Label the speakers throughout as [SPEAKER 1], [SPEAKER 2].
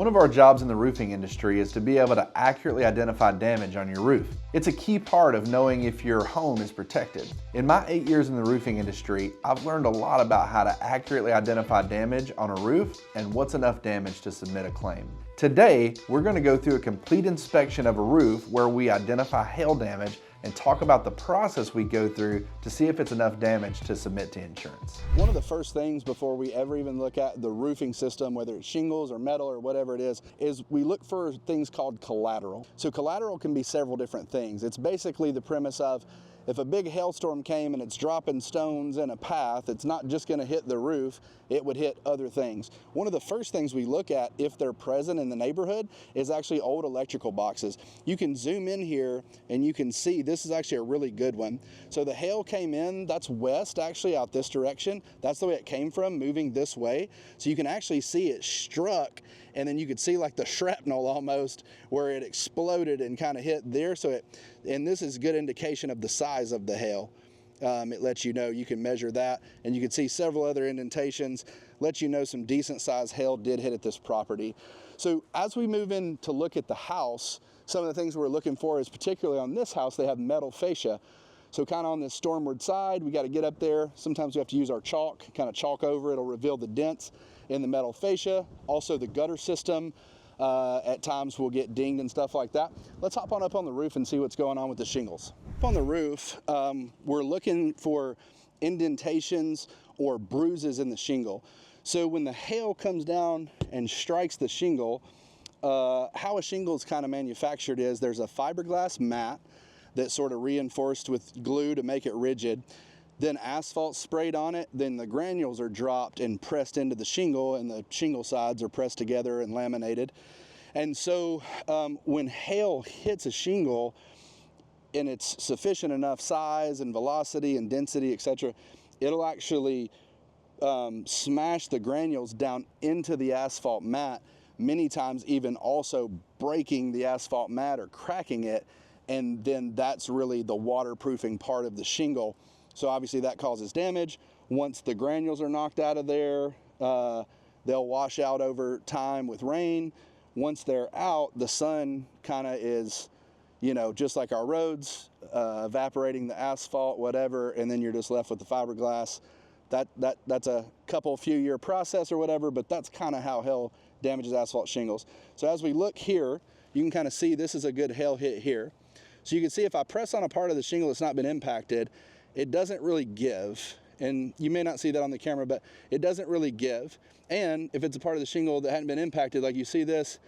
[SPEAKER 1] One of our jobs in the roofing industry is to be able to accurately identify damage on your roof. It's a key part of knowing if your home is protected. In my 8 years in the roofing industry, I've learned a lot about how to accurately identify damage on a roof and what's enough damage to submit a claim. Today, we're going to go through a complete inspection of a roof where we identify hail damage and talk about the process we go through to see if it's enough damage to submit to insurance.
[SPEAKER 2] One of the first things before we ever even look at the roofing system, whether it's shingles or metal or whatever it is we look for things called collateral. So collateral can be several different things. It's basically the premise of if a big hailstorm came and it's dropping stones in a path, it's not just going to hit the roof, it would hit other things. One of the first things we look at, if they're present in the neighborhood, is actually old electrical boxes. You can zoom in here and you can see this is actually a really good one. So the hail came in, that's west actually out this direction. That's the way it came from, moving this way. So you can actually see it struck, and then you could see like the shrapnel almost where it exploded and kind of hit there. And this is a good indication of the size of the hail. It lets you know, you can measure that, and you can see several other indentations, lets you know some decent sized hail did hit at this property. So as we move in to look at the house, some of the things we're looking for is particularly on this house, they have metal fascia. So kind of on this stormward side, we got to get up there. Sometimes we have to use our chalk, kind of chalk over, it'll reveal the dents in the metal fascia. Also the gutter system, at times will get dinged and stuff like that. Let's hop on up on the roof and see what's going on with the shingles. Up on the roof, we're looking for indentations or bruises in the shingle. So when the hail comes down and strikes the shingle, how a shingle is kind of manufactured is there's a fiberglass mat that's sort of reinforced with glue to make it rigid. Then asphalt sprayed on it, then the granules are dropped and pressed into the shingle, and the shingle sides are pressed together and laminated. And so when hail hits a shingle and it's sufficient enough size and velocity and density, etc., it'll actually smash the granules down into the asphalt mat, many times even also breaking the asphalt mat or cracking it, and then that's really the waterproofing part of the shingle. So obviously that causes damage. Once the granules are knocked out of there, they'll wash out over time with rain. Once they're out, the sun kind of is, you know, just like our roads, evaporating the asphalt, whatever, and then you're just left with the fiberglass. That's a few year process or whatever, but that's kind of how hail damages asphalt shingles. So as we look here, you can kind of see this is a good hail hit here. So you can see if I press on a part of the shingle that's not been impacted, it doesn't really give. And you may not see that on the camera, but it doesn't really give. And if it's a part of the shingle that hadn't been impacted, like you see this,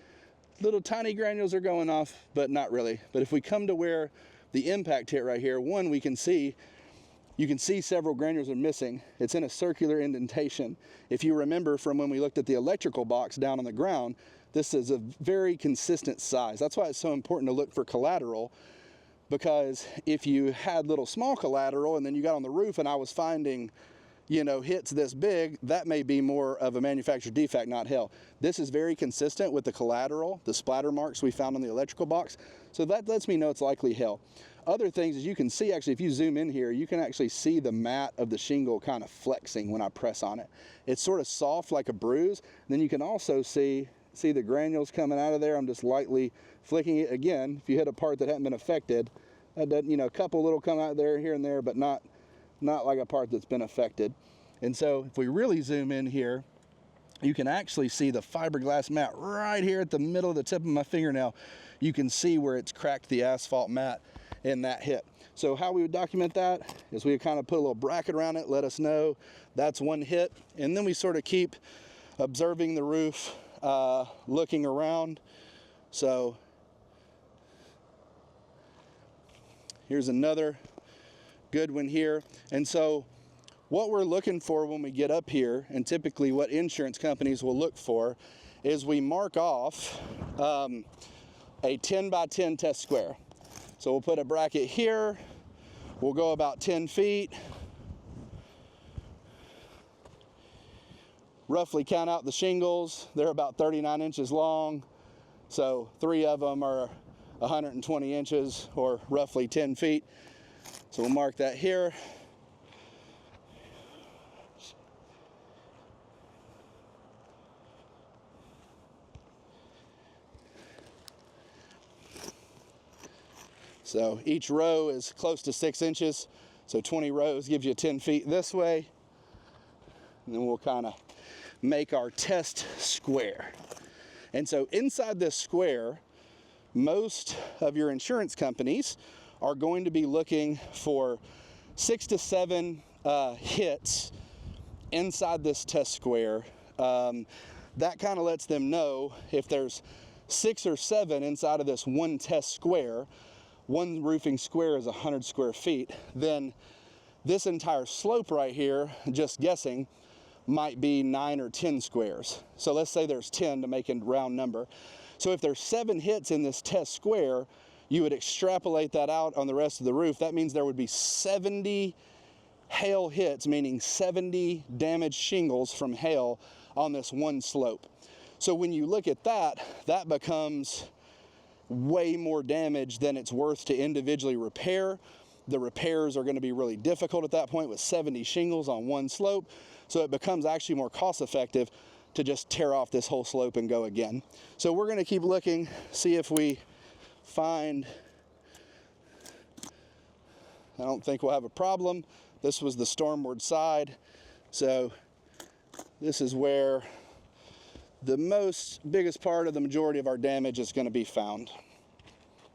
[SPEAKER 2] little tiny granules are going off, but not really. But if we come to where the impact hit right here, one, you can see several granules are missing. It's in a circular indentation. If you remember from when we looked at the electrical box down on the ground, this is a very consistent size. That's why it's so important to look for collateral, because if you had little small collateral and then you got on the roof and I was finding, you know, hits this big, that may be more of a manufacturer defect, not hail. This is very consistent with the collateral, the splatter marks we found on the electrical box. So that lets me know it's likely hail. Other things, as you can see, actually, if you zoom in here, you can actually see the mat of the shingle kind of flexing when I press on it. It's sort of soft like a bruise. And then you can also see the granules coming out of there. I'm just lightly flicking it. Again, if you hit a part that hadn't been affected, you know, a couple little come out there here and there, but not like a part that's been affected. And so if we really zoom in here, you can actually see the fiberglass mat right here at the middle of the tip of my fingernail. You can see where it's cracked the asphalt mat in that hit. So how we would document that is we would kind of put a little bracket around it, let us know that's one hit, and then we sort of keep observing the roof, looking around. So here's another good one here. And so what we're looking for when we get up here, and typically what insurance companies will look for, is we mark off a 10 by 10 test square. So we'll put a bracket here, we'll go about 10 feet, roughly count out the shingles. They're about 39 inches long, so 3 of them are 120 inches or roughly 10 feet. So we'll mark that here. So each row is close to 6 inches. So 20 rows gives you 10 feet this way. And then we'll kind of make our test square. And so inside this square, most of your insurance companies are going to be looking for 6 to 7 hits inside this test square. That kind of lets them know if there's 6 or 7 inside of this one test square, one roofing square is 100 square feet, then this entire slope right here, just guessing, might be 9 or 10 squares. So let's say there's 10 to make a round number. So if there's 7 hits in this test square, you would extrapolate that out on the rest of the roof. That means there would be 70 hail hits, meaning 70 damaged shingles from hail on this one slope. So when you look at that, that becomes way more damage than it's worth to individually repair. The repairs are going to be really difficult at that point with 70 shingles on one slope. So it becomes actually more cost effective to just tear off this whole slope and go again. So we're going to keep looking, see if we find, I don't think we'll have a problem. This was the stormward side. So this is where the biggest part of the majority of our damage is going to be found.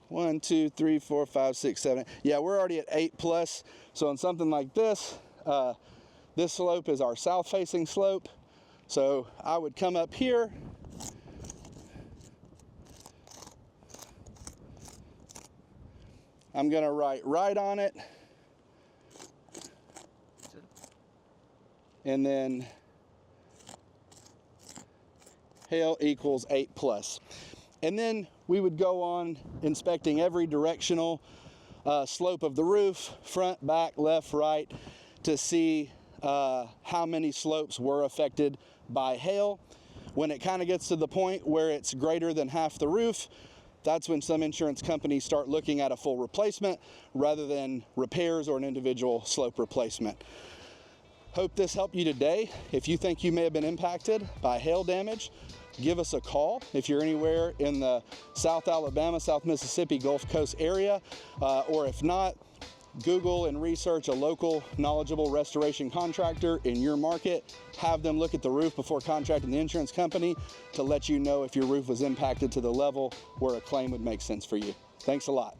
[SPEAKER 2] 1, 2, 3, 4, 5, 6, 7. Yeah, we're already at 8+. So on something like this, this slope is our south-facing slope. So I would come up here. I'm going to write right on it. And then hail equals 8+. And then we would go on inspecting every directional slope of the roof, front, back, left, right, to see how many slopes were affected by hail. When it kind of gets to the point where it's greater than half the roof, that's when some insurance companies start looking at a full replacement rather than repairs or an individual slope replacement. Hope this helped you today. If you think you may have been impacted by hail damage, give us a call. If you're anywhere in the South Alabama, South Mississippi, Gulf Coast area, or if not, Google and research a local knowledgeable restoration contractor in your market. Have them look at the roof before contracting the insurance company to let you know if your roof was impacted to the level where a claim would make sense for you. Thanks a lot.